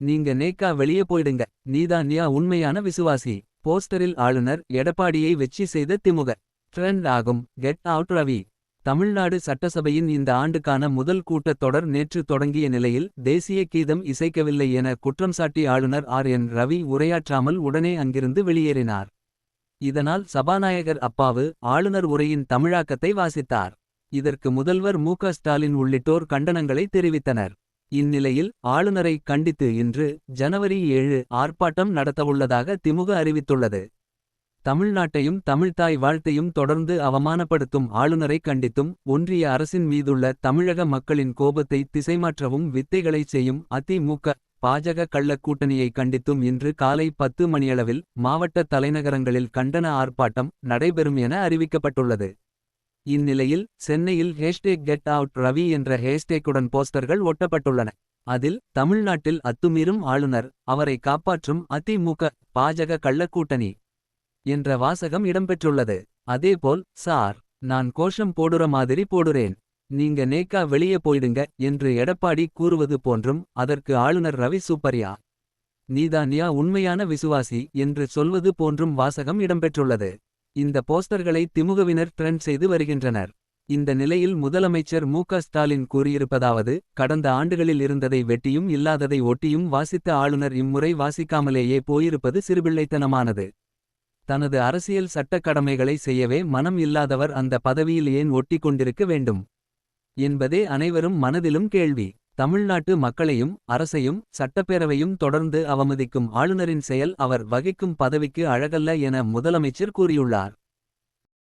நீங்க நேக்கா வெளிய போயிடுங்க. நீதான்யா உண்மையான விசுவாசி. போஸ்டரில் ஆளுநர் எடப்பாடியை வெற்றி செய்த திமுக. ட்ரெண்ட் ஆகும் கெட் அவுட் ரவி. தமிழ்நாடு சட்டசபையின் இந்த ஆண்டுக்கான முதல் கூட்டத் தொடர் நேற்று தொடங்கிய நிலையில் தேசிய கீதம் இசைக்கவில்லை என குற்றம் சாட்டி ஆளுநர் RN ரவி உரையாற்றாமல் உடனே அங்கிருந்து வெளியேறினார். இதனால் சபாநாயகர் அப்பாவு ஆளுநர் உரையின் தமிழாக்கத்தை வாசித்தார். இதற்கு முதல்வர் மு.க.ஸ்டாலின் உள்ளிட்டோர் கண்டனங்களை தெரிவித்தனர். இந்நிலையில் ஆளுநரை கண்டித்து இன்று ஜனவரி 7 ஆர்ப்பாட்டம் நடத்தவுள்ளதாக திமுக அறிவித்துள்ளது. தமிழ்நாட்டையும் தமிழ்த்தாய் வாழ்த்தையும் தொடர்ந்து அவமானப்படுத்தும் ஆளுநரை கண்டித்தும் ஒன்றிய அரசின் மீதுள்ள தமிழக மக்களின் கோபத்தை திசைமாற்றவும் வித்தைகளைச் செய்யும் அதிமுக பாஜக கள்ளக் கூட்டணியை கண்டித்தும் இன்று காலை 10 மணியளவில் மாவட்ட தலைநகரங்களில் கண்டன ஆர்ப்பாட்டம் நடைபெறும் என அறிவிக்கப்பட்டுள்ளது. இந்நிலையில் சென்னையில் கெட் அவுட் ரவி என்ற ஹேஷ்டேக்குடன் போஸ்டர்கள் ஒட்டப்பட்டுள்ளன. அதில் தமிழ்நாட்டில் அத்துமீறும் ஆளுநர் அவரை காப்பாற்றும் அதிமுக பாஜக கள்ளக்கூட்டணி என்ற வாசகம் இடம்பெற்றுள்ளது. அதேபோல் சார் நான் கோஷம் போடுற மாதிரி போடுறேன். நீங்க நேக்கா வெளியே போயிடுங்க என்று எடப்பாடி கூறுவது போன்றும் அதற்கு ஆளுநர் ரவி சூப்பர்யா நீதான்யா உண்மையான விசுவாசி என்று சொல்வது போன்றும் வாசகம் இடம்பெற்றுள்ளது. இந்த போஸ்டர்களை திமுகவினர் ட்ரெண்ட் செய்து வருகின்றனர். இந்த நிலையில் முதலமைச்சர் மு.க.ஸ்டாலின் கூறியிருப்பதாவது கடந்த ஆண்டுகளில் இருந்ததை வெட்டியும் இல்லாததை ஒட்டியும் வாசித்த ஆளுநர் இம்முறை வாசிக்காமலேயே போயிருப்பது சிறுபிள்ளைத்தனமானது. தனது அரசியல் சட்டக் கடமைகளை செய்யவே மனம் இல்லாதவர் அந்த பதவியில் ஏன் ஒட்டி கொண்டிருக்க வேண்டும் என்பதே அனைவரும் மனதிலும் கேள்வி. தமிழ்நாட்டு மக்களையும் அரசையும் சட்டப்பேரவையும் தொடர்ந்து அவமதிக்கும் ஆளுநரின் செயல் அவர் வகிக்கும் பதவிக்கு அழகல்ல என முதலமைச்சர் கூறியுள்ளார்.